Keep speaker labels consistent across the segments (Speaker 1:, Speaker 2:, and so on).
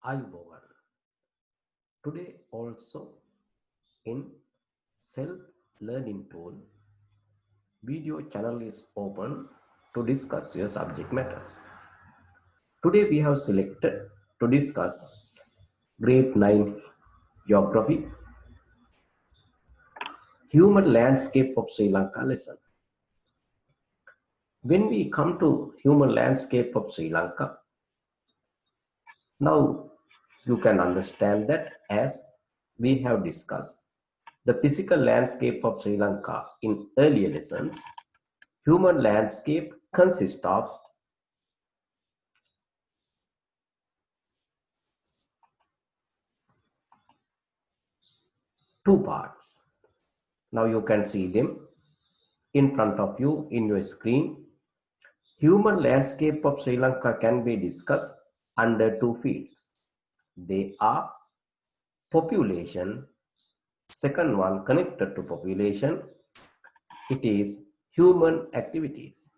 Speaker 1: Ayubowan. Today also in self-learning tool video channel is open to discuss your subject matters. Today we have selected to discuss grade 9 geography human landscape of Sri Lanka lesson. When we come to human landscape of Sri Lanka, now you can understand that as we have discussed the physical landscape of Sri Lanka in earlier lessons, human landscape consists of two parts. Now you can see them in front of you in your screen. Human landscape of Sri Lanka can be discussed under two fields. They are population, second one connected to population, it is human activities.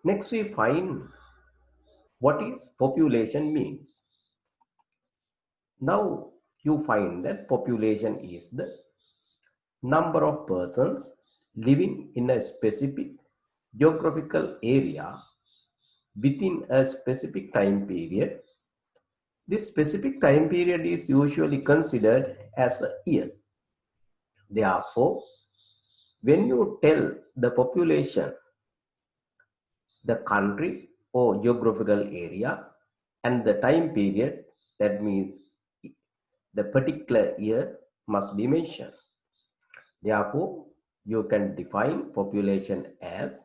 Speaker 1: Next we find what is population means. Now you find that population is the number of persons living in a specific geographical area within a specific time period. This specific time period is usually considered as a year. Therefore, when you tell the population, the country or geographical area and the time period, that means the particular year must be mentioned. Therefore, you can define population as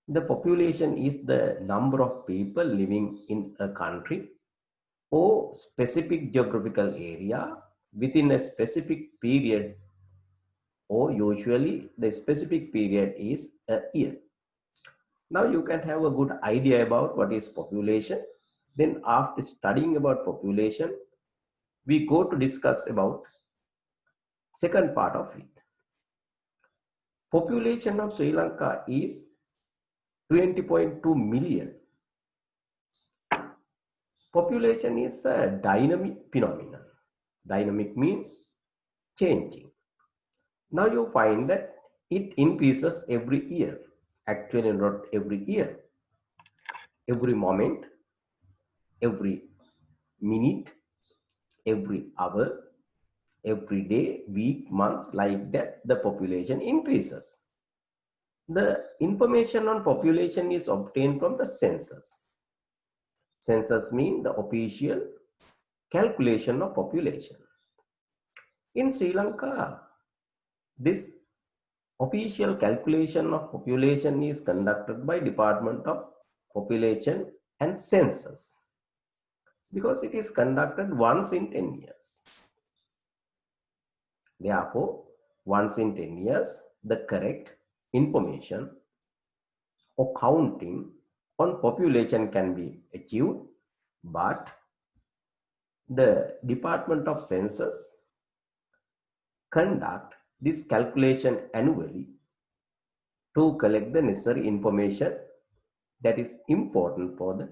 Speaker 1: the population is the number of people living in a country or specific geographical area within a specific period, or usually the specific period is a year. Now you can have a good idea about what is population. Then after studying about population, we go to discuss about second part of it. Population of Sri Lanka is 20.2 million. Population is a dynamic phenomenon. Dynamic means changing. Now you find that it increases every year. Actually not every year. Every moment, every minute, every hour, every day, week, month, like that, the population increases. The information on population is obtained from the census. Census means the official calculation of population. In Sri Lanka, this official calculation of population is conducted by Department of Population and Census because it is conducted once in 10 years. Therefore, once in 10 years, the correct information or counting on population can be achieved, but the Department of Census conduct this calculation annually to collect the necessary information that is important for the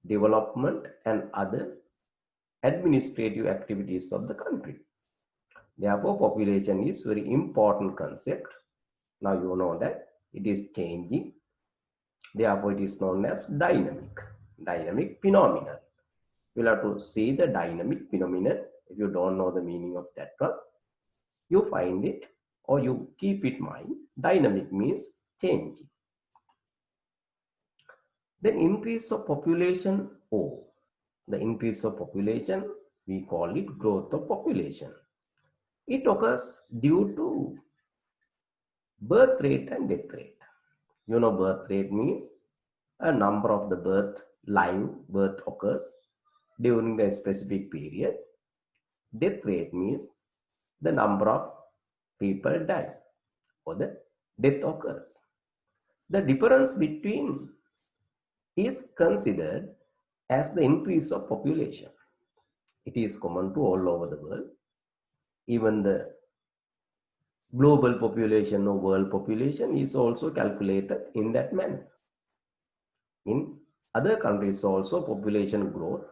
Speaker 1: development and other administrative activities of the country. Therefore, population is very important concept. Now you know that it is changing. Therefore, it is known as dynamic phenomenon. You'll have to see the dynamic phenomenon. If you don't know the meaning of that one, you find it or you keep it in mind. Dynamic means changing. Then increase of population, the increase of population, we call it growth of population. It occurs due to birth rate and death rate. You know, birth rate means a number of the live birth occurs during the specific period. Death rate means the number of people die or the death occurs. The difference between is considered as the increase of population. It is common to all over the world. Even the global population or world population is also calculated in that manner, in Other countries also population growth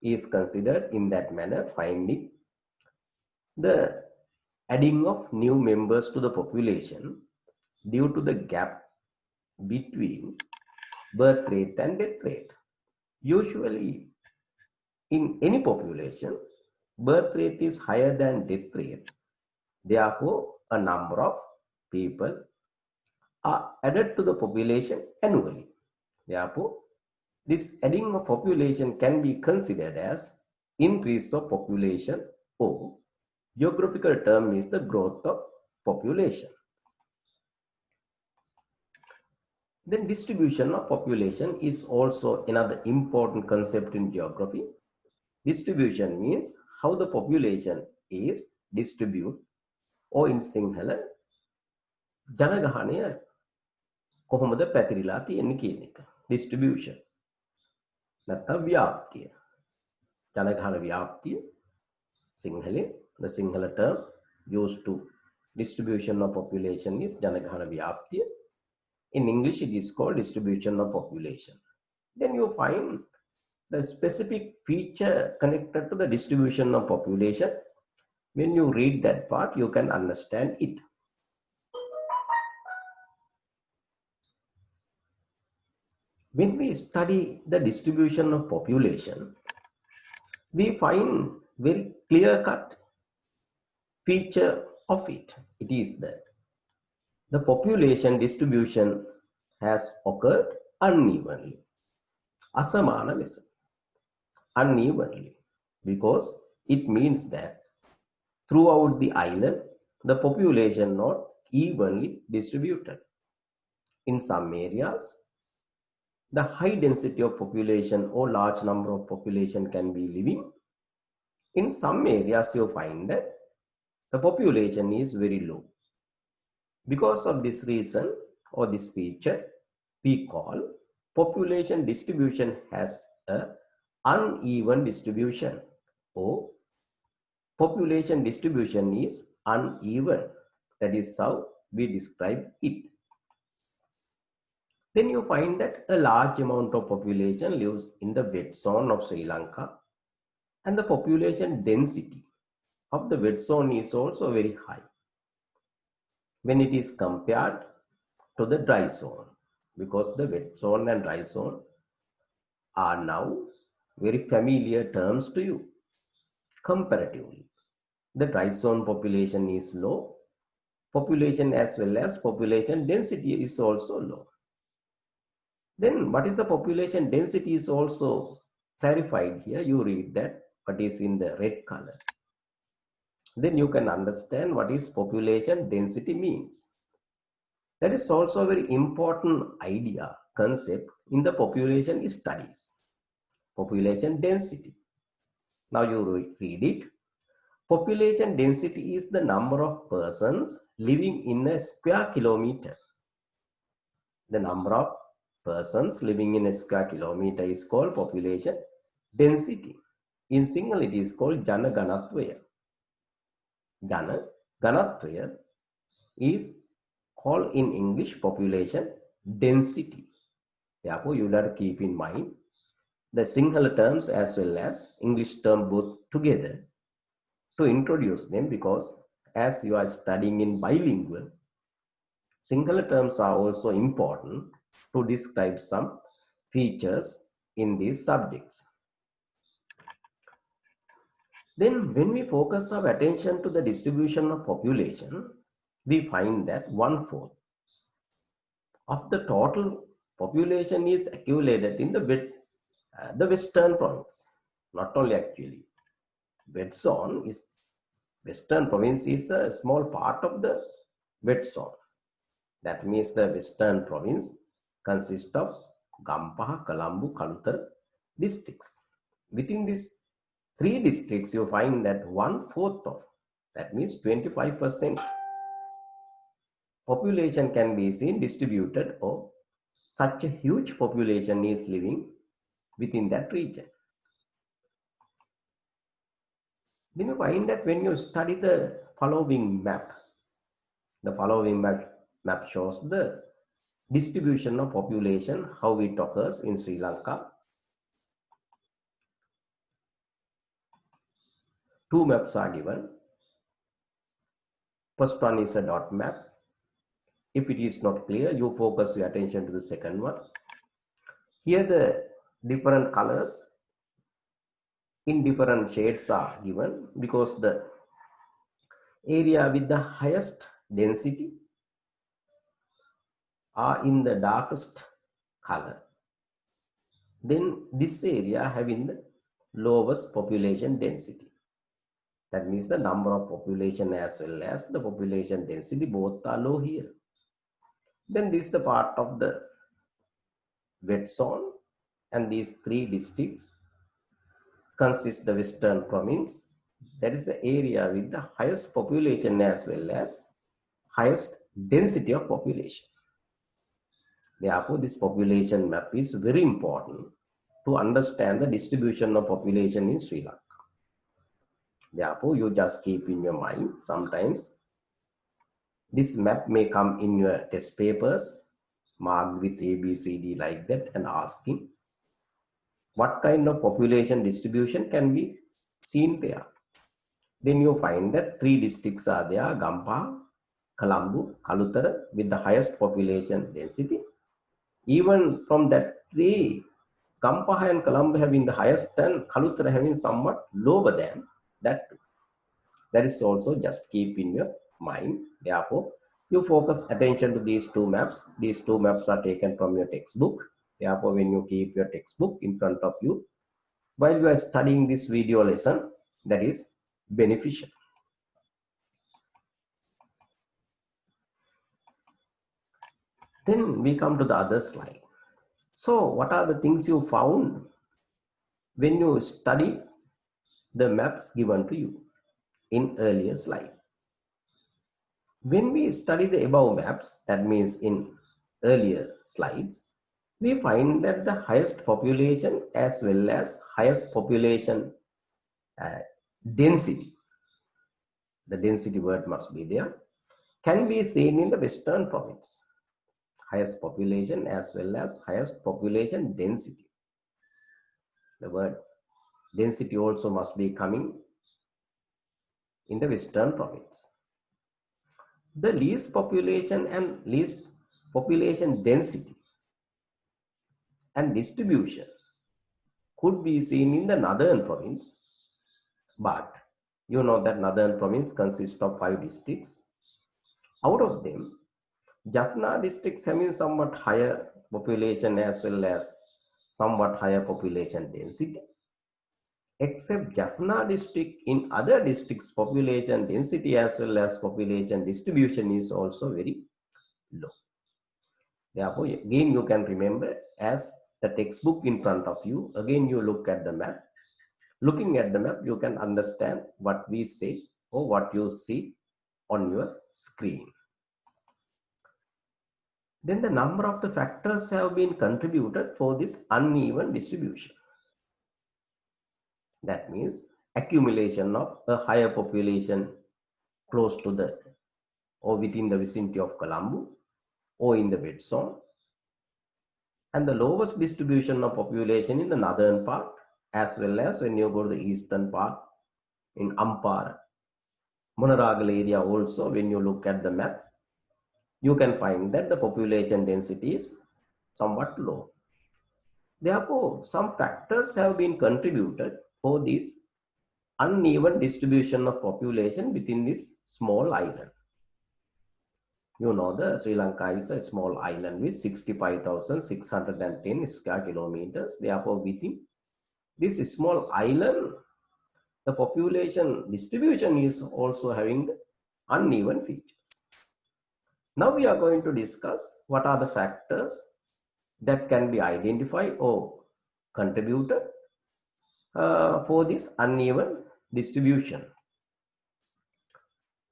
Speaker 1: is considered in that manner, finding the adding of new members to the population due to the gap between birth rate and death rate. Usually, in any population, birth rate is higher than death rate. Therefore, a number of people are added to the population annually. Therefore, this adding of population can be considered as increase of population, or geographical term is the growth of population. Then distribution of population is also another important concept in geography. Distribution means how the population is distributed, or in Sinhala ජනගහනය කොහොමද පැතිරිලා තියෙන්නේ කියන එක. Distribution නැත්නම් ව්‍යාප්තිය. ජනගහන ව්‍යාප්තිය සිංහලෙන්, the Sinhala term used to distribution of population is ජනගහන ව්‍යාප්තිය. In English it is called distribution of population. Then you find the specific feature connected to the distribution of population. When you read that part, you can understand it. When we study the distribution of population, we find very clear-cut feature of it. It is that the population distribution has occurred unevenly. Asamana lesa. Unevenly. Because it means that throughout the island, the population not evenly distributed. In some areas, the high density of population or large number of population can be living. In some areas, you find that the population is very low. Because of this reason or this feature, we call population distribution has an uneven distribution, or population distribution is uneven. That is how we describe it. Then you find that a large amount of population lives in the wet zone of Sri Lanka, and the population density of the wet zone is also very high when it is compared to the dry zone, because the wet zone and dry zone are now very familiar terms to you. Comparatively, the dry zone population is low, population as well as population density is also low. Then what is the population density is also clarified here. You read that what is in the red color. Then you can understand what is population density means. That is also a very important idea, concept in the population studies. Population density. Now you read it. Population density is the number of persons living in a square kilometer. The number of persons living in a square kilometer is called population density. In Sinhala it is called Jana Ganatwaya. Jana Ganatwaya is called in English population density. Therefore, you have to keep in mind the Sinhala terms as well as English term both together to introduce them, because as you are studying in bilingual, Sinhala terms are also important to describe some features in these subjects. Then when we focus our attention to the distribution of population, we find that 1/4 of the total population is accumulated in the western province. Not only actually, wet zone is western province is a small part of the wet zone. That means the western province consists of Gampaha, Colombo, Kalutara districts. Within these 3 districts, you find that 1/4 of, that means 25% population can be seen distributed, or such a huge population is living within that region. Then you find that when you study the following map, the following map shows the distribution of population, how it occurs in Sri Lanka. Two maps are given. First one is a dot map. If it is not clear, you focus your attention to the second one. Here the different colors in different shades are given because the area with the highest density are in the darkest color. Then this area having the lowest population density. That means the number of population as well as the population density both are low here. Then this is the part of the wet zone, and these three districts consist the western province. That is the area with the highest population as well as highest density of population. Therefore, this population map is very important to understand the distribution of population in Sri Lanka. Therefore, you just keep in your mind, sometimes this map may come in your test papers, marked with A, B, C, D like that, and asking what kind of population distribution can be seen there. Then you find that three districts are there, Gampa, Colombo, Kalutara, with the highest population density. Even from that three, Gampa and Colombo having the highest and Kalutara having somewhat lower than that. That is also just keep in your mind. Therefore, you focus attention to these two maps. These two maps are taken from your textbook. Therefore, when you keep your textbook in front of you, while you are studying this video lesson, that is beneficial. Then we come to the other slide. So what are the things you found when you study the maps given to you in earlier slide? When we study the above maps, that means in earlier slides, we find that the highest population as well as highest population density, the density word must be there, can be seen in the western province. Highest population as well as highest population density. The word density also must be coming in the western province. The least population and least population density and distribution could be seen in the northern province, but you know that northern province consists of 5 districts. Out of them, Jaffna districts having somewhat higher population as well as somewhat higher population density. Except Jaffna district, in other districts population density as well as population distribution is also very low. Therefore, again you can remember, as the textbook in front of you, again you look at the map. Looking at the map, you can understand what we say or what you see on your screen. Then the number of the factors have been contributed for this uneven distribution. That means accumulation of a higher population close to the or within the vicinity of Colombo or in the wet zone, and the lowest distribution of population in the northern part, as well as when you go to the eastern part in Ampara, Monaragal area also. When you look at the map, you can find that the population density is somewhat low. Therefore, some factors have been contributed for this uneven distribution of population within this small island. You know, the Sri Lanka is a small island with 65,610 square kilometers. Therefore, within this small island, the population distribution is also having uneven features. Now we are going to discuss what are the factors that can be identified or contributed for this uneven distribution.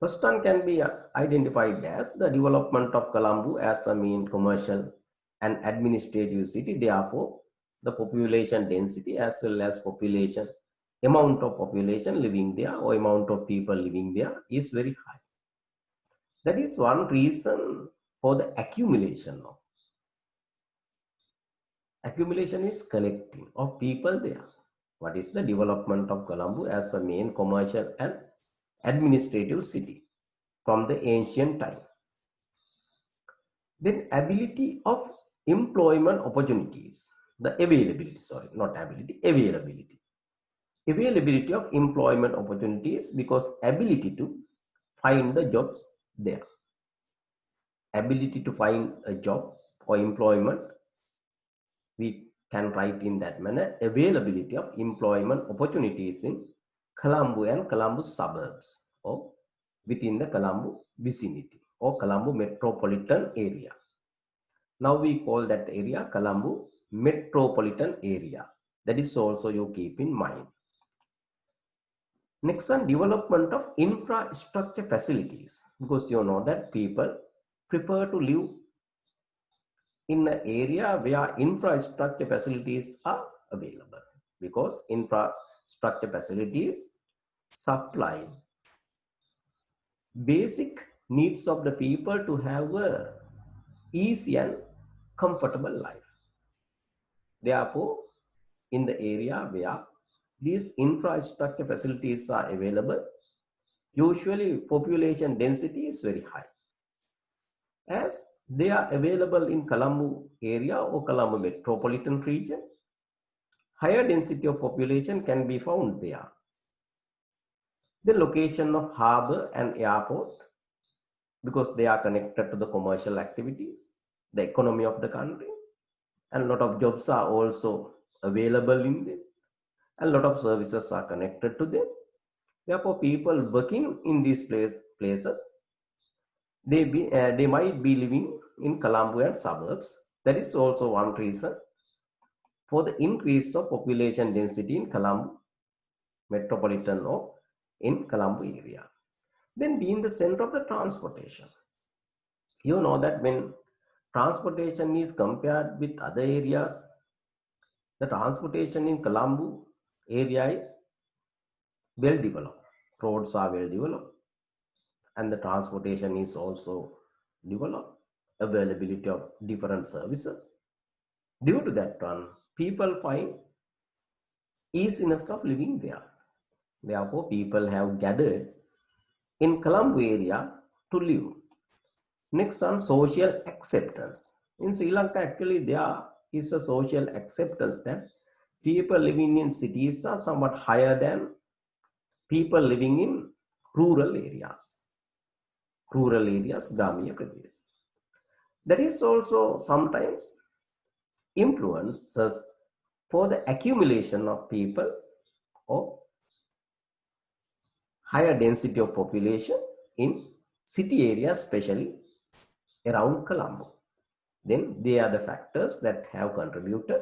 Speaker 1: First one can be identified as the development of Colombo as a main commercial and administrative city. Therefore, the population density as well as population, amount of population living there or amount of people living there is very high. That is one reason for the accumulation of Accumulation is collecting of people there. What is the development of Colombo as a main commercial and administrative city from the ancient time? Then ability of employment opportunities, the availability, sorry, not ability, availability. Availability of employment opportunities because ability to find the jobs there. Ability to find a job or employment, we can write in that manner, availability of employment opportunities in Colombo and Colombo suburbs or within the Colombo vicinity or Colombo metropolitan area. Now we call that area Colombo metropolitan area. That is also you keep in mind. Next one, development of infrastructure facilities, because you know that people prefer to live in an area where infrastructure facilities are available, because infrastructure facilities supply basic needs of the people to have a easy and comfortable life. Therefore, in the area where these infrastructure facilities are available, usually population density is very high. As they are available in Colombo area or Colombo metropolitan region, higher density of population can be found there. The location of harbor and airport, because they are connected to the commercial activities, the economy of the country, and a lot of jobs are also available in them, and a lot of services are connected to them. Therefore, people working in these places, they might be living in Colombo and suburbs. That is also one reason for the increase of population density in Colombo metropolitan or in Colombo area. Then being the center of the transportation. You know that when transportation is compared with other areas, the transportation in Colombo area is well developed. Roads are well developed and the transportation is also developed. Availability of different services. Due to that one, people find easiness of living there. Therefore, people have gathered in Colombo area to live. Next one, social acceptance. In Sri Lanka, actually, there is a social acceptance that people living in cities are somewhat higher than people living in rural areas. Rural areas, Gramya Pradesh. That is also sometimes influences for the accumulation of people or higher density of population in city areas, especially around Colombo. Then they are the factors that have contributed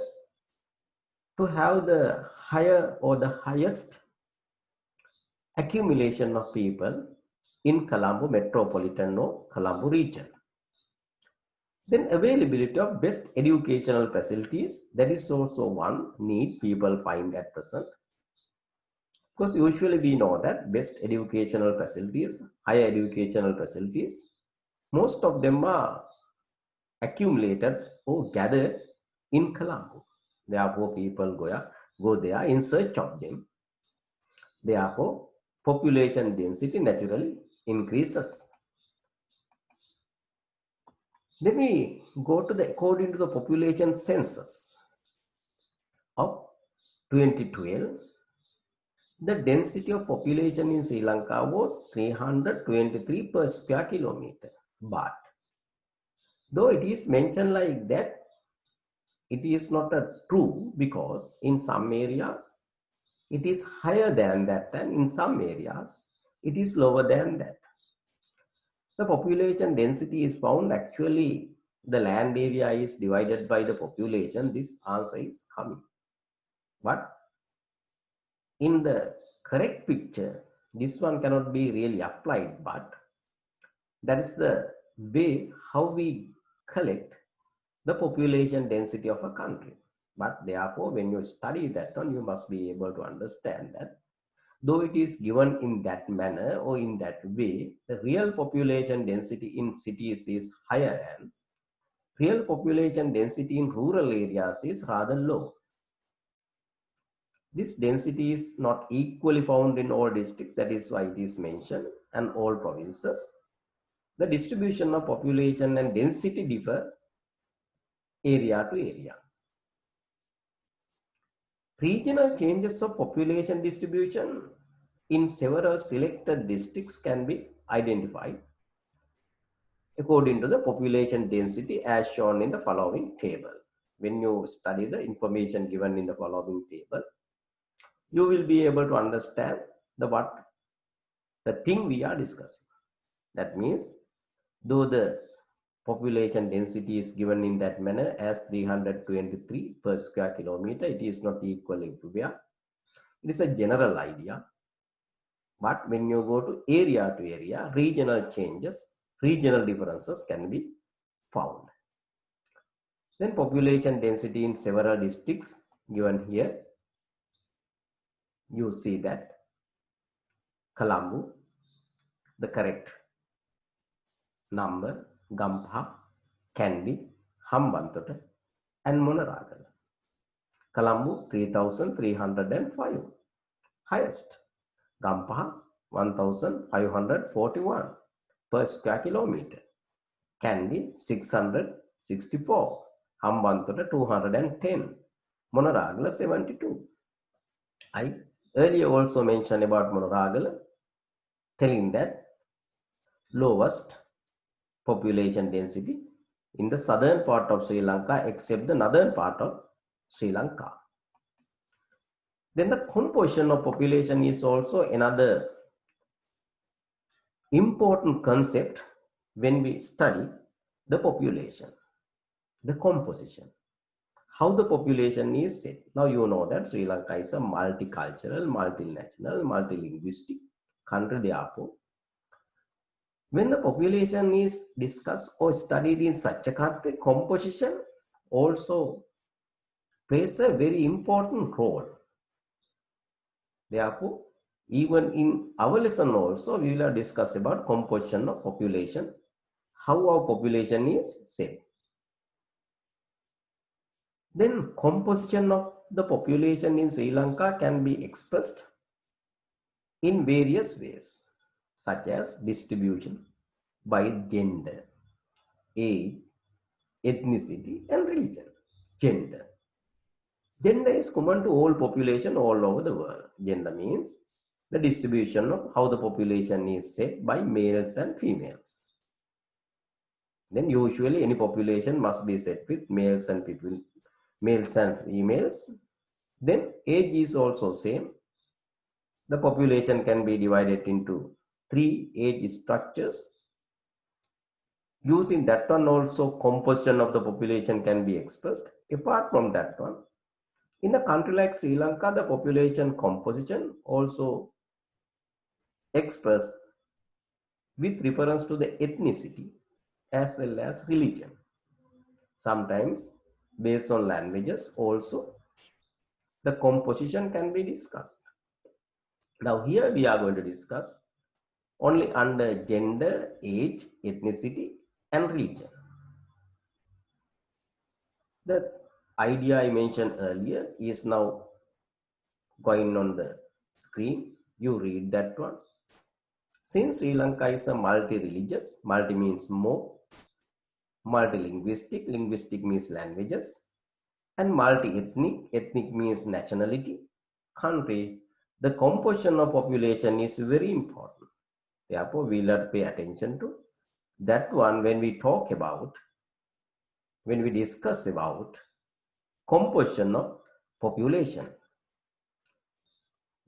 Speaker 1: to have the higher or the highest accumulation of people in Colombo metropolitan or Colombo region. Then availability of best educational facilities, that is also one need people find at present. Because usually we know that best educational facilities, higher educational facilities, most of them are accumulated or gathered in Colombo. Therefore, people go there in search of them. Therefore, population density naturally increases. Then we go to the according to the population census of 2012, the density of population in Sri Lanka was 323 per square kilometer. But though it is mentioned like that, it is not a true, because in some areas it is higher than that and in some areas it is lower than that. The population density is found actually the land area is divided by the population. This answer is coming. But in the correct picture, this one cannot be really applied, but that is the way how we collect the population density of a country. But therefore, when you study that one, you must be able to understand that though it is given in that manner or in that way, the real population density in cities is higher, and Real population density in rural areas is rather low. This density is not equally found in all districts, that is why it is mentioned, and all provinces. The distribution of population and density differ area to area. Regional changes of population distribution in several selected districts can be identified according to the population density as shown in the following table. When you study the information given in the following table, you will be able to understand the thing we are discussing. That means, though the population density is given in that manner as 323 per square kilometer, it is not equal everywhere. It is a general idea. But when you go to area, regional changes, regional differences can be found. Then population density in several districts given here. You see that Colombo, the correct number, Gampha, Kandy, Hambantota, and Monaragala. Colombo 3,305, highest. Gampha 1,541 per square kilometer. Kandy 664. Hambantota 210. Monaragala 72. I earlier also mentioned about Monaragala, telling that lowest population density in the southern part of Sri Lanka except the northern part of Sri Lanka. Then the composition of population is also another important concept when we study the population, the composition, how the population is set. Now you know that Sri Lanka is a multicultural, multinational, multilinguistic country. Therefore, when the population is discussed or studied in such a country, composition also plays a very important role. Therefore, even in our lesson also, we will discuss about composition of population, how our population is set. Then composition of the population in Sri Lanka can be expressed in various ways, such as distribution by gender, age, ethnicity, and religion. Gender. Gender is common to all population all over the world. Gender means the distribution of how the population is set by males and females. Then usually any population must be set with males and females. Then age is also same. The population can be divided into 3 age structures. Using that one also, composition of the population can be expressed. Apart from that one, in a country like Sri Lanka, the population composition also expressed with reference to the ethnicity as well as religion. Sometimes based on languages also, the composition can be discussed. Now here we are going to discuss only under gender, age, ethnicity, and religion. The idea I mentioned earlier is now going on the screen. You read that one. Since Sri Lanka is a multi-religious, multi means more, multilinguistic, linguistic means languages, and multi-ethnic, ethnic means nationality, country, the composition of population is very important. Therefore, we will pay attention to that one when we talk about, when we discuss about composition of population.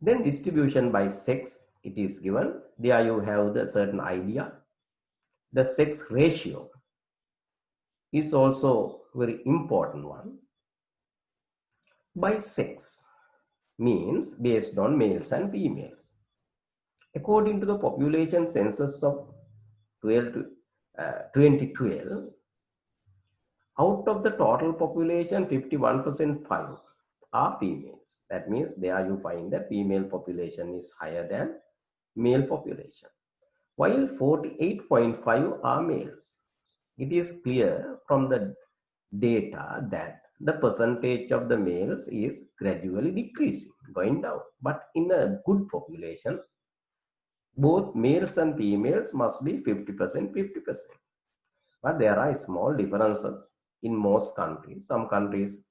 Speaker 1: Then distribution by sex, it is given. There you have the certain idea. The sex ratio is also very important one. By sex means based on males and females. According to the population census of 2012, out of the total population, 51% are females. That means there you find that female population is higher than male population, while 48.5 are males. It is clear from the data that the percentage of the males is gradually decreasing, going down. But in a good population, both males and females must be 50%, 50%. But there are small differences in most countries. Some countries,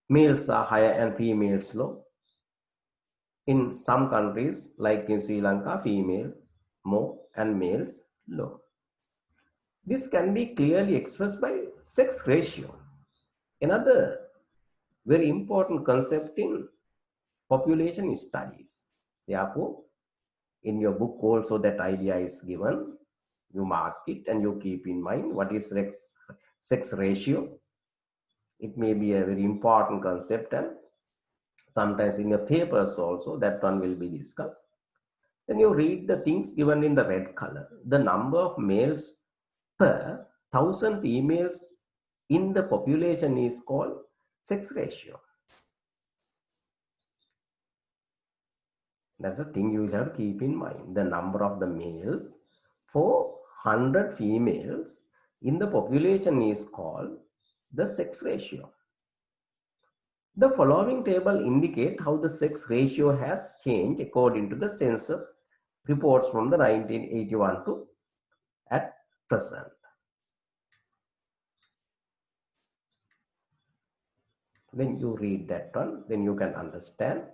Speaker 1: males are higher and females low. In some countries, like in Sri Lanka, females more and males low. This can be clearly expressed by sex ratio. Another very important concept in population studies. Therefore, in your book also that idea is given. You mark it and you keep in mind what is sex ratio. It may be a very important concept, and sometimes in your papers also that one will be discussed. Then you read the things given in the red color. The number of males per 1,000 females in the population is called sex ratio. That's a thing you will have to keep in mind. The number of the males for 100 females in the population is called the sex ratio. The following table indicate how the sex ratio has changed according to the census reports from the 1981 to at present. When you read that one, then you can understand.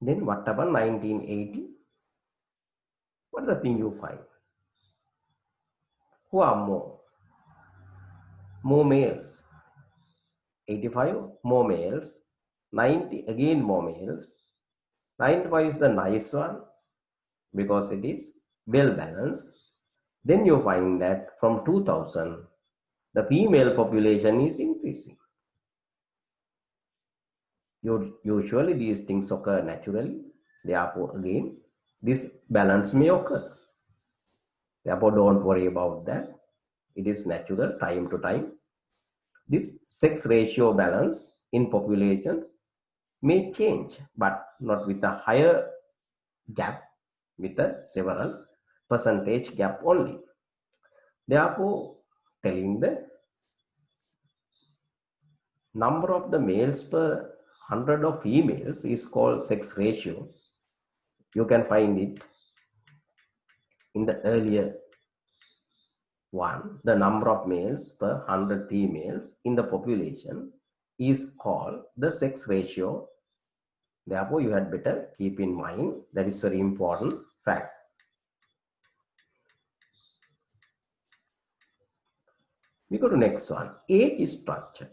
Speaker 1: Then what about 1980? What is the thing you find? Who are more? More males. 85 more males. 90 again more males. 95 is the nice one because it is well balanced. Then you find that from 2000, the female population is increasing. Usually these things occur naturally. Therefore, again, this balance may occur. Therefore, don't worry about that. It is natural time to time. This sex ratio balance in populations may change, but not with a higher gap, with a several percentage gap only. Therefore, telling the number of the males per 100 of females is called sex ratio. You can find it in the earlier one. The number of males per 100 females in the population is called the sex ratio. Therefore, you had better keep in mind that is very important fact. We go to next one, age structure.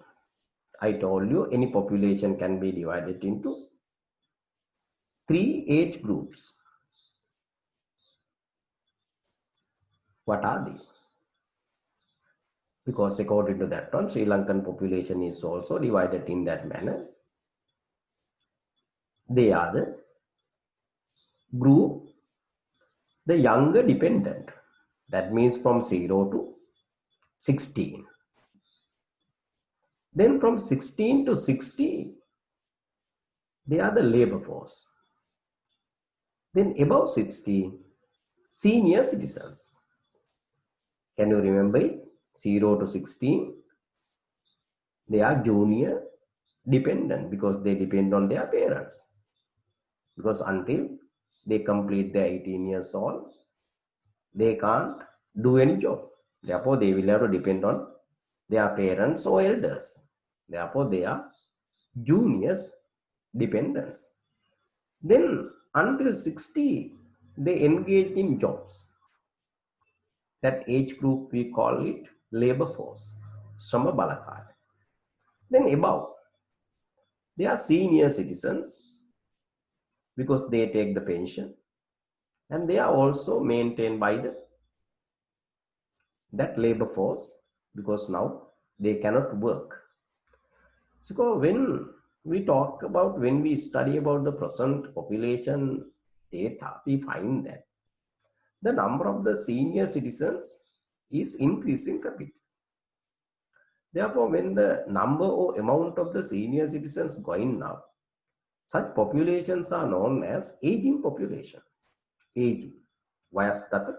Speaker 1: I told you any population can be divided into 3 age groups. What are they? Because according to that one, Sri Lankan population is also divided in that manner. They are the group, the younger dependent. That means from 0 to 16. Then from 16 to 60, they are the labor force. Then above 60, senior citizens. Can you remember it? 0 to 16, they are junior dependent because they depend on their parents. Because until they complete their 18 years old, they can't do any job. Therefore, they will have to depend on their parents or elders. Therefore, they are juniors dependents. Then until 60, they engage in jobs. That age group, we call it labor force, Shrama Balakaya. Then above, they are senior citizens because they take the pension, and they are also maintained by that labor force because now they cannot work. So when we talk about, when we study about the present population data, we find that the number of the senior citizens is increasing rapidly. Therefore, when the number or amount of the senior citizens going up, Such populations are known as aging population. Aging. Vayaskata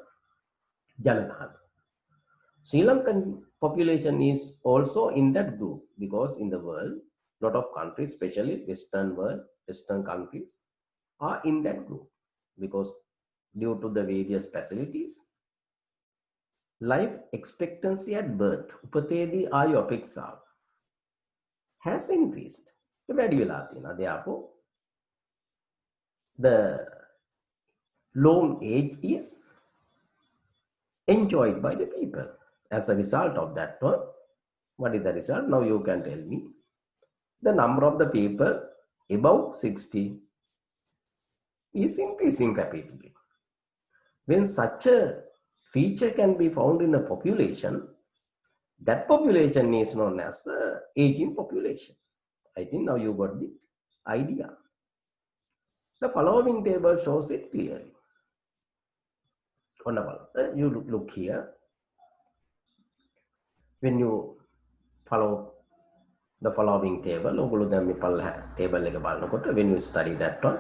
Speaker 1: Janagana. Sri Lankan population is also in that group because in the world, a lot of countries, especially Western world, Western countries, are in that group because due to the various facilities, life expectancy at birth, උපතේදී ආයු අපේක්ෂාව, has increased. වැඩි වෙලා තියෙනවා. Therefore, the long age is enjoyed by the people. As a result of that one, what is the result? Now you can tell me. The number of the people above 60 is increasing rapidly. When such a feature can be found in a population, that population is known as aging population. I think now you got the idea. The following table shows it clearly. You look here. When you follow the following table, when you study that one,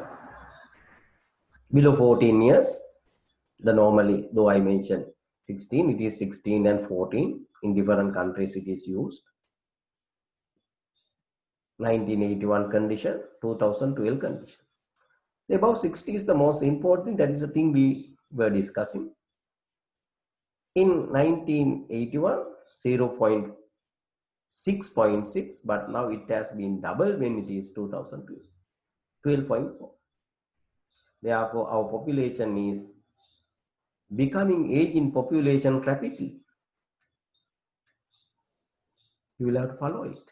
Speaker 1: below 14 years, the normally, though I mentioned 16, it is 16 and 14. In different countries it is used. 1981 condition, 2012 condition. The above 60 is the most important. That is the thing we were discussing. In 1981, 0.6.6, but now it has been doubled when it is 2002, 12.4. Therefore, our population is becoming aging population rapidly. You will have to follow it.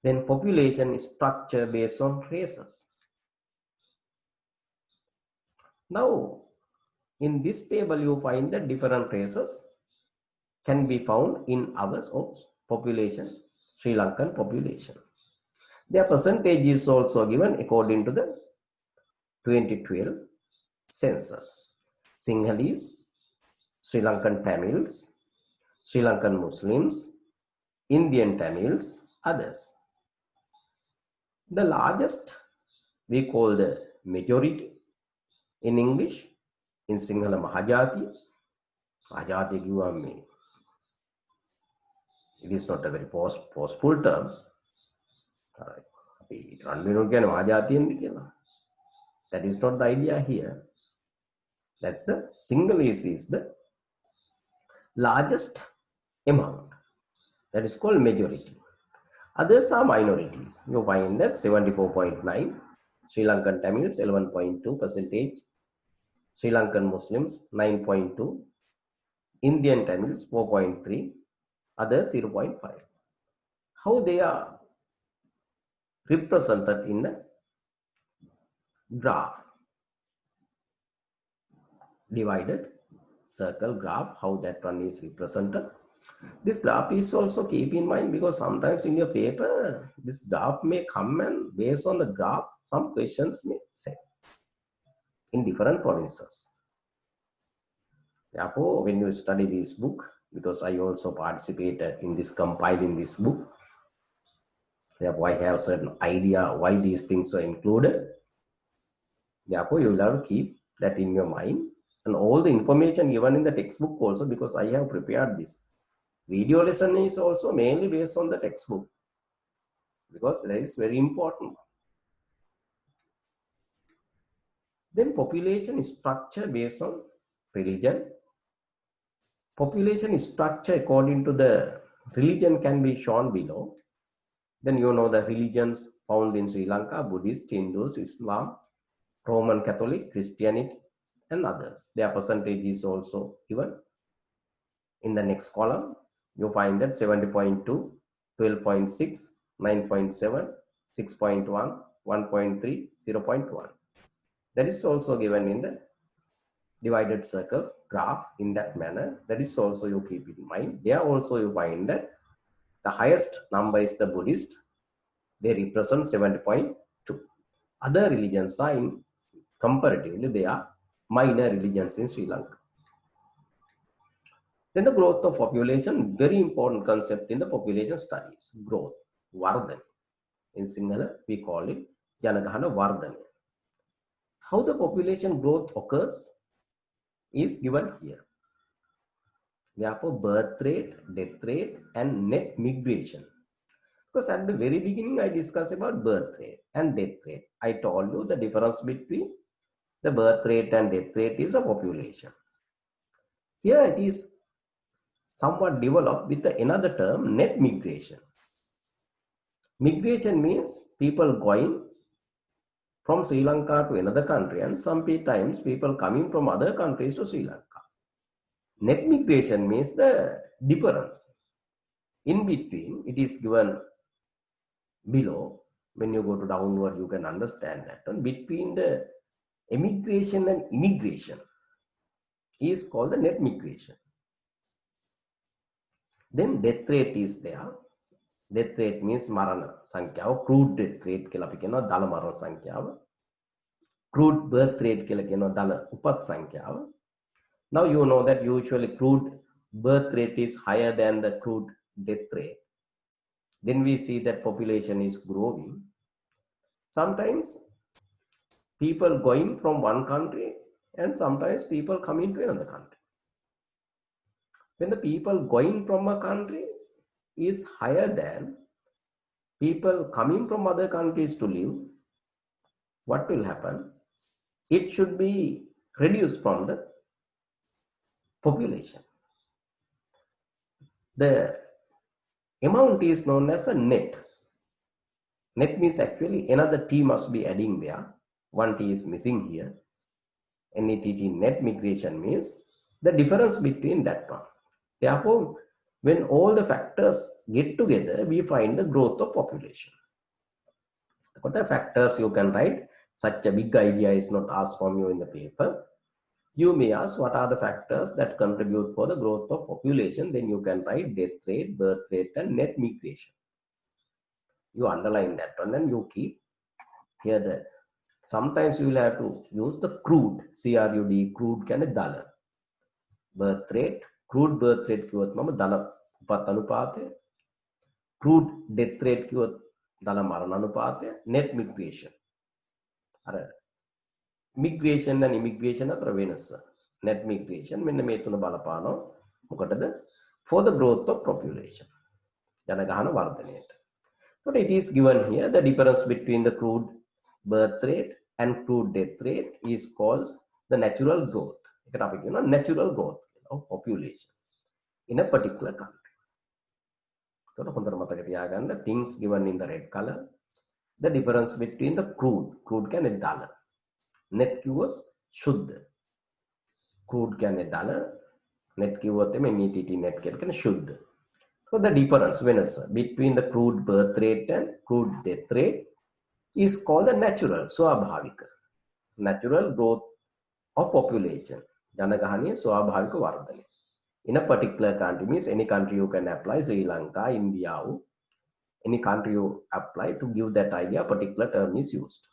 Speaker 1: Then population is structure based on races. Now, in this table, you find that different races can be found in our population, Sri Lankan population. Their percentage is also given according to the 2012 census. Sinhalese, Sri Lankan Tamils, Sri Lankan Muslims, Indian Tamils, others. The largest we call the majority in English, in Sinhala Mahajati. Mahajati Guame. It is not a very forceful term. That is not the idea here. That's the Sinhalese is the largest amount. That is called majority. Others are minorities. You find that 74.9. Sri Lankan Tamils 11.2%. Sri Lankan Muslims 9.2. Indian Tamils 4.3. Others 0.5. How they are represented in the graph. Divided circle graph, how that one is represented. This graph is also keep in mind because sometimes in your paper, this graph may come and based on the graph, some questions may say in different provinces. Therefore, when you study this book, because I also participated in this compiling this book, therefore I have certain idea why these things are included. Therefore, you will have to keep that in your mind and all the information given in the textbook also, because I have prepared this. Video lesson is also mainly based on the textbook because that is very important. Then population structure based on religion. Population structure according to the religion can be shown below. Then you know the religions found in Sri Lanka: Buddhist, Hindus, Islam, Roman Catholic, Christianity, and others. Their percentage is also given. In the next column, you find that 70.2, 12.6, 9.7, 6.1, 1.3, 0.1. That is also given in the divided circle graph in that manner. That is also you keep in mind. There also you find that the highest number is the Buddhist. They represent 70.2. Other religions are in comparatively, they are minor religions in Sri Lanka. Then the growth of population, very important concept in the population studies. Growth, Vardhan. In Sinhala, we call it ජනගහන වර්ධනය. How the population growth occurs is given here. Therefore, birth rate, death rate, and net migration. Because at the very beginning, I discussed about birth rate and death rate. I told you the difference between the birth rate and death rate is a population. Here it is somewhat developed with another term, net migration. Migration means people going from Sri Lanka to another country, and sometimes people coming from other countries to Sri Lanka. Net migration means the difference. In between, it is given below. When you go to downward, you can understand that one. Between the emigration and immigration is called the net migration. Then death rate is there. Death rate means marana සංඛ්‍යාව. Crude death rate කියලා අපි කියනවා දල මරණ සංඛ්‍යාව. Crude birth rate කියලා කියනවා දල උපත් සංඛ්‍යාව. Now you know that usually crude birth rate is higher than the crude death rate. Then we see that population is growing. Sometimes people going from one country and sometimes people coming to another country. When the people going from a country is higher than people coming from other countries to live, what will happen? It should be reduced from the population. The amount is known as a net. Net means actually another T must be adding there. One T is missing here. NETT, net migration, means the difference between that one. Therefore, when all the factors get together, we find the growth of population. What are factors you can write? Such a big idea is not asked from you in the paper. You may ask what are the factors that contribute for the growth of population. Then you can write death rate, birth rate, and net migration. You underline that one and you keep here the. Sometimes you will have to use the crude, CRUD, crude can dala. Birth rate, crude birth rate කිව්වොත් මම දල උපත් අනුපාතය. Crude death rate කිව්වොත් දල මරණ අනුපාතය. Net migration. අර migration and immigration අතර වෙනස. Net migration මෙන්න මේ තුන බලපානවා. මොකටද? For the growth of population. ජනගහන වර්ධනයට. But it is given here the difference between the crude birth rate and crude death rate is called the natural growth. එකට අපි කියනවා natural growth of population in a particular country. So හොඳට මතක තියාගන්න things given in the red color, the difference between the crude කියන්නේ දල, net කිව්වොත් සුද්ධ, crude කියන්නේ දල, net කිව්වොත් එමේ NETT net කියලා කියන්නේ සුද්ධ. So the difference between the crude birth rate and crude death rate is called the natural, ස්වාභාවික, natural growth of population. ජනගහනයේ ස්වාභාවික වර්ධනය. In a particular country means any country you can apply, Sri Lanka, India, any country you apply to give that idea, a particular term is used.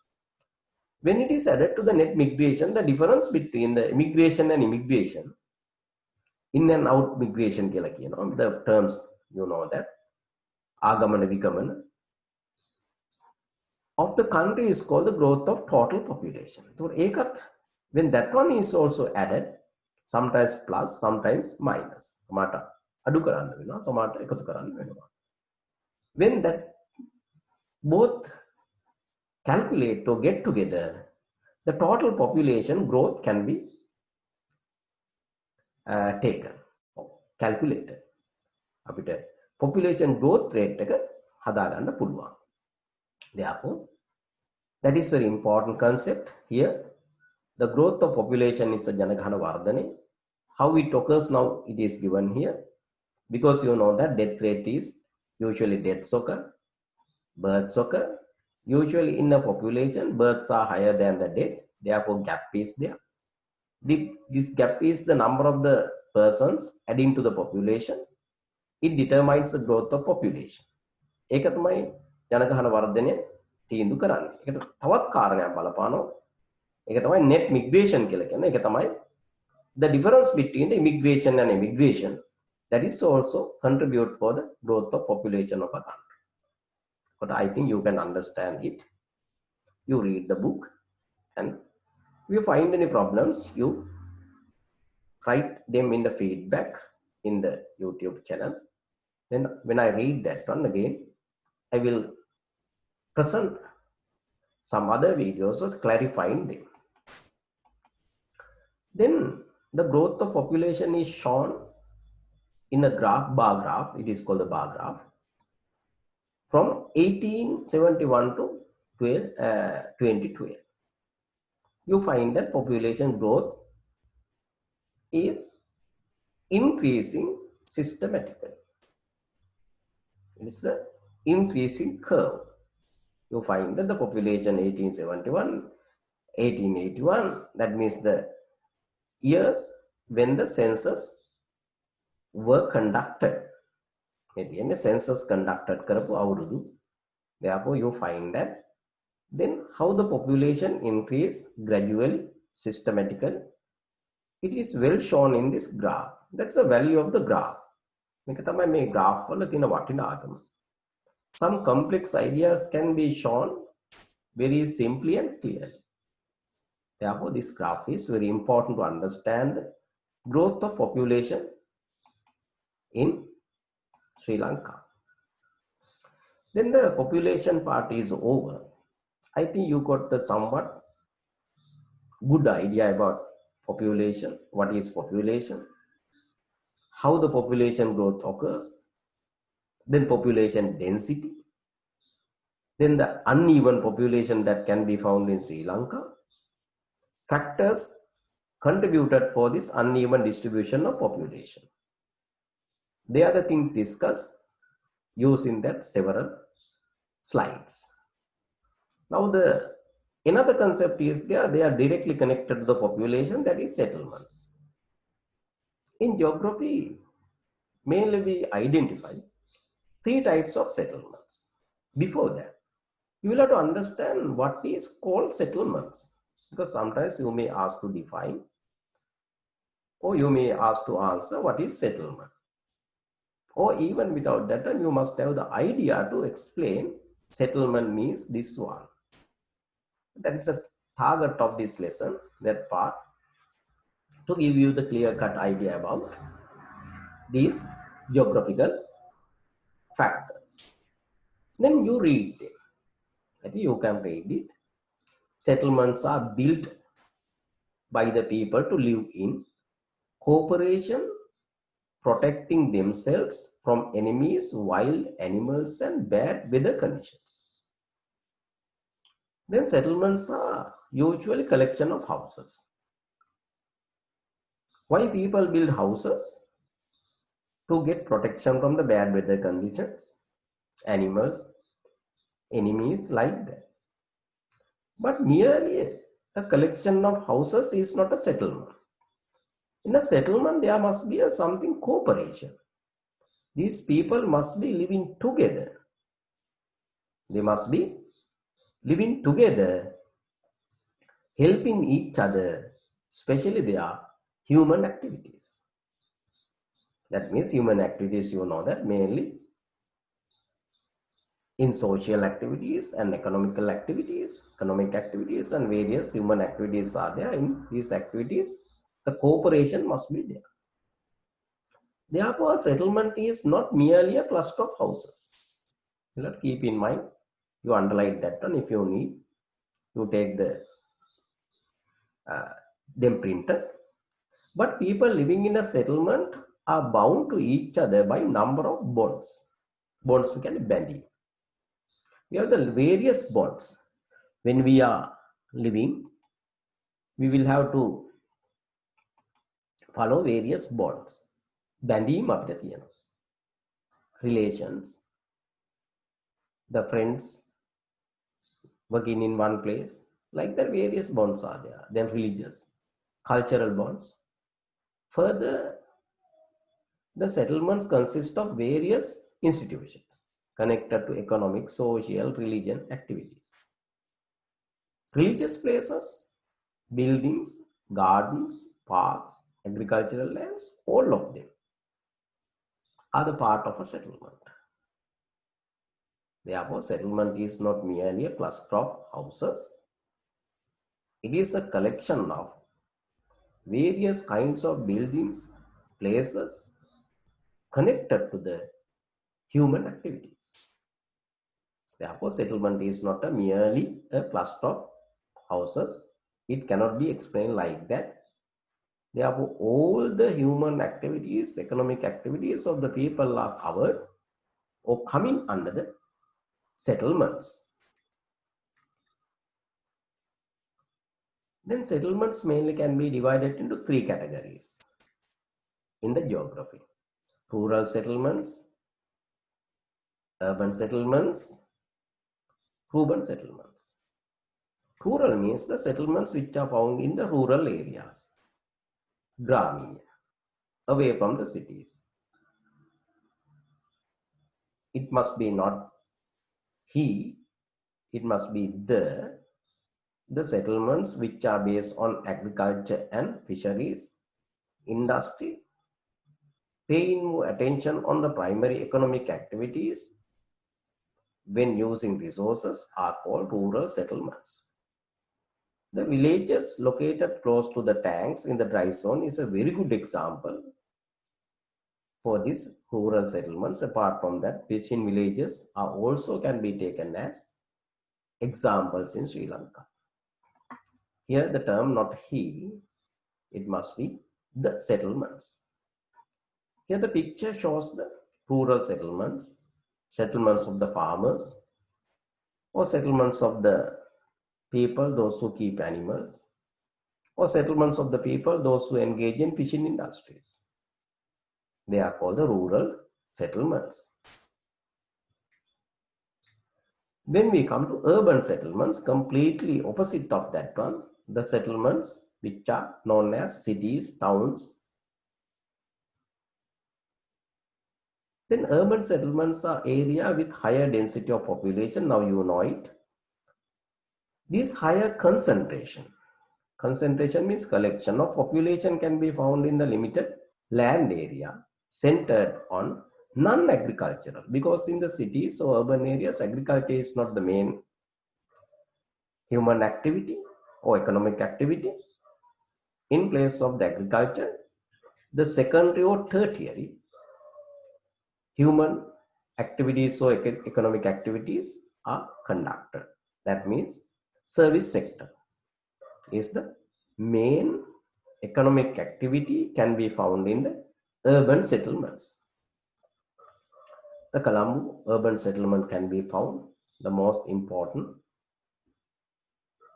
Speaker 1: When it is added to the net migration, the difference between the immigration and immigration, in and out migration කියලා කියනවා. The terms you know that. ආගමන විගමන of the country is called the growth of total population. So ඒකත් when that one is also added, sometimes plus, sometimes minus. සමහරට අඩු කරන්න වෙනවා, සමහරට එකතු කරන්න වෙනවා. When that both calculate or get together, the total population growth can be taken, calculated. අපිට population growth rate එක හදාගන්න පුළුවන්. Therefore, that is very important concept here. The growth of population is a ජනගහන වර්ධනය. How it occurs now, it is given here. Because you know that death rate is usually deaths occur, births occur. Usually in a population, births are higher than the death. Therefore, gap is there. This gap is the number of the persons adding to the population. It determines the growth of population. ඒක තමයි ජනගහන වර්ධනය තීන්දුව කරන්නේ. ඒකට තවත් කාරණයක් බලපානවා. ඒක තමයි net migration කියලා කියන්නේ. ඒක තමයි the difference between the immigration and immigration, that is also contribute for the growth of population of a country. But I think you can understand it. You read the book, and if you find any problems, you write them in the feedback in the YouTube channel. Then when I read that one again, I will present some other videos of clarifying them. Then the growth of population is shown in a graph, bar graph. It is called the bar graph. From 1871 to 2012, you find that population growth is increasing systematically. It's an increasing curve. You find that the population 1871, 1881, that means the years when the census were conducted. The census conducted karapu avrudu. Therefore, you find that then how the population increase gradually, systematically. It is well shown in this graph. That's the value of the graph. Some complex ideas can be shown very simply and clearly. Therefore, this graph is very important to understand the growth of population in Sri Lanka. Then the population part is over. I think you got the somewhat good idea about population, what is population, how the population growth occurs, then population density, then the uneven population that can be found in Sri Lanka, factors contributed for this uneven distribution of population. They are the things discussed using that several slides. Now another concept is they are directly connected to the population, that is settlements. In geography, mainly we identify three types of settlements. Before that, you will have to understand what is called settlements, because sometimes you may ask to define or you may ask to answer what is settlement. Or even without that, you must have the idea to explain settlement means this one. That is the target of this lesson, that part, to give you the clear-cut idea about these geographical factors. Then you read them. I think you can read it. Settlements are built by the people to live in cooperation, protecting themselves from enemies, wild animals, and bad weather conditions. Then settlements are usually collection of houses. Why people build houses? To get protection from the bad weather conditions, animals, enemies, like that. But merely a collection of houses is not a settlement. In a settlement, there must be something cooperation. These people must be living together. They must be living together, helping each other, especially their human activities. That means human activities, you know that mainly in social activities and economic activities and various human activities are there. In these activities, the cooperation must be there. Therefore, settlement is not merely a cluster of houses. You have to keep in mind, you underline that one if you need. You take them printed. But people living in a settlement are bound to each other by number of bonds. Bonds we can band. We have the various bonds. When we are living, we will have to follow various bonds. Banding අපිට තියෙනවා. Relations, the friends working in one place, like that various bonds are there. Then religious, cultural bonds. Further, the settlements consist of various institutions connected to economic, social, religion activities. Religious places, buildings, gardens, parks, agricultural lands, all of them are the part of a settlement. Therefore, settlement is not merely a cluster of houses. It is a collection of various kinds of buildings, places connected to the human activities. Therefore, settlement is not merely a cluster of houses. It cannot be explained like that. Therefore, all the human activities, economic activities of the people are covered or coming under the settlements. Then settlements mainly can be divided into three categories in the geography: rural settlements, urban settlements, urban settlements. Rural means the settlements which are found in the rural areas, Grameen, away from the cities. It must be not he, it must be the settlements which are based on agriculture and fisheries, industry, paying more attention on the primary economic activities when using resources are called rural settlements. The villages located close to the tanks in the dry zone is a very good example for these rural settlements. Apart from that, fishing villages are also can be taken as examples in Sri Lanka. Here the term not he, it must be the settlements. Here the picture shows the rural settlements, settlements of the farmers or settlements of the people, those who keep animals, or settlements of the people, those who engage in fishing industries. They are called the rural settlements. When we come to urban settlements, completely opposite of that one, the settlements which are known as cities, towns. Then urban settlements are area with higher density of population. Now you know it. This higher concentration. Concentration means collection of population can be found in the limited land area centered on non-agricultural, because in the cities or urban areas, agriculture is not the main human activity or economic activity. In place of the agriculture, the secondary or tertiary human activities or economic activities are conducted. That means service sector is the main economic activity can be found in the urban settlements. The Colombo urban settlement can be found. The most important,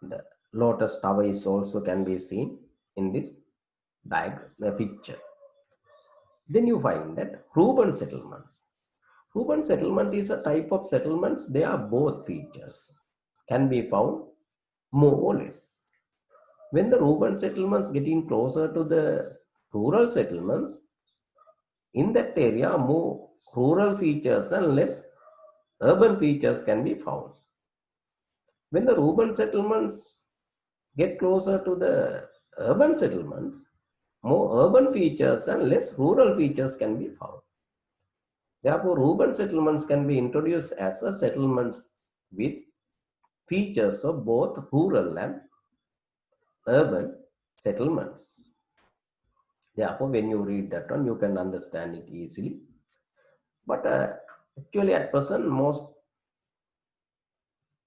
Speaker 1: the Lotus Tower is also can be seen in this diagram, the picture. Then you find that urban settlements. Urban settlement is a type of settlements. They are both features can be found more or less. When the urban settlements getting closer to the rural settlements, in that area more rural features and less urban features can be found. When the urban settlements get closer to the urban settlements, more urban features and less rural features can be found. Therefore, urban settlements can be introduced as a settlements with features of both rural and urban settlements. Therefore, when you read that one, you can understand it easily. But actually, at present, most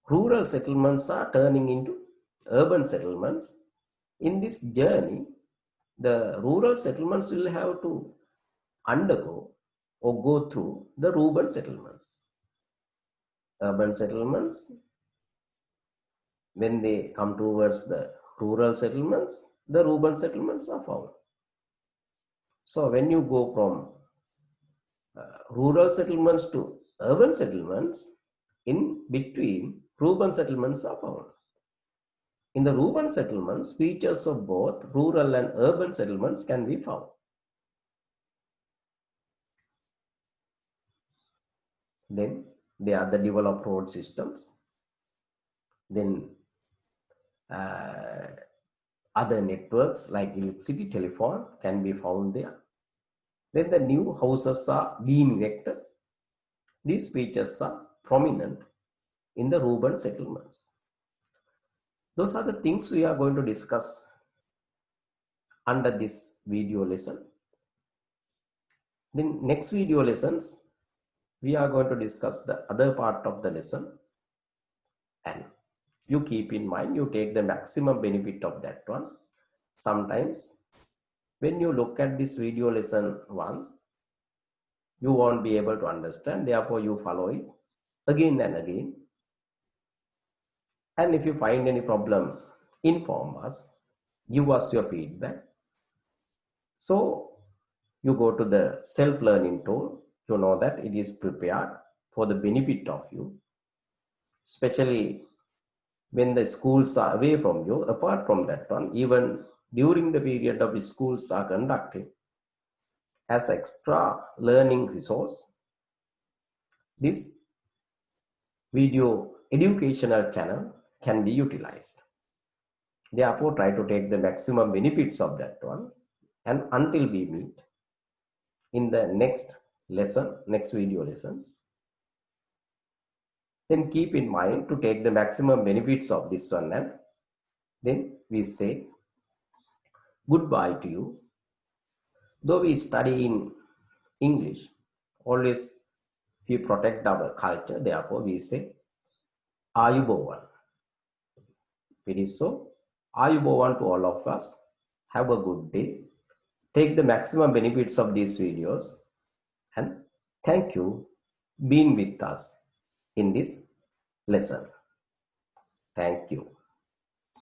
Speaker 1: rural settlements are turning into urban settlements. In this journey, the rural settlements will have to undergo or go through the urban settlements. Urban settlements, when they come towards the rural settlements, the urban settlements are found. So when you go from rural settlements to urban settlements, in between, urban settlements are found. In the urban settlements, features of both rural and urban settlements can be found. Then there are the developed road systems. Then other networks like electricity, telephone can be found there. Then the new houses are being erected. These features are prominent in the urban settlements. Those are the things we are going to discuss under this video lesson. In next video lessons, we are going to discuss the other part of the lesson, and you keep in mind, you take the maximum benefit of that one. Sometimes when you look at this video lesson 1, you won't be able to understand, therefore you follow it again and again. And if you find any problem, inform us, give us your feedback. So you go to the self-learning tool, you know that it is prepared for the benefit of you, especially when the schools are away from you. Apart from that one, even during the period of the schools are conducted, as extra learning resource, this video educational channel can be utilized. Therefore, try to take the maximum benefits of that one. And until we meet in the next lesson, next video lessons, then keep in mind to take the maximum benefits of this one, and then we say goodbye to you. Though we study in English, always we protect our culture, therefore we say Ayubowan. It is so. Ayubowan to all of us. Have a good day. Take the maximum benefits of these videos, and thank you being with us in this lesson. Thank you.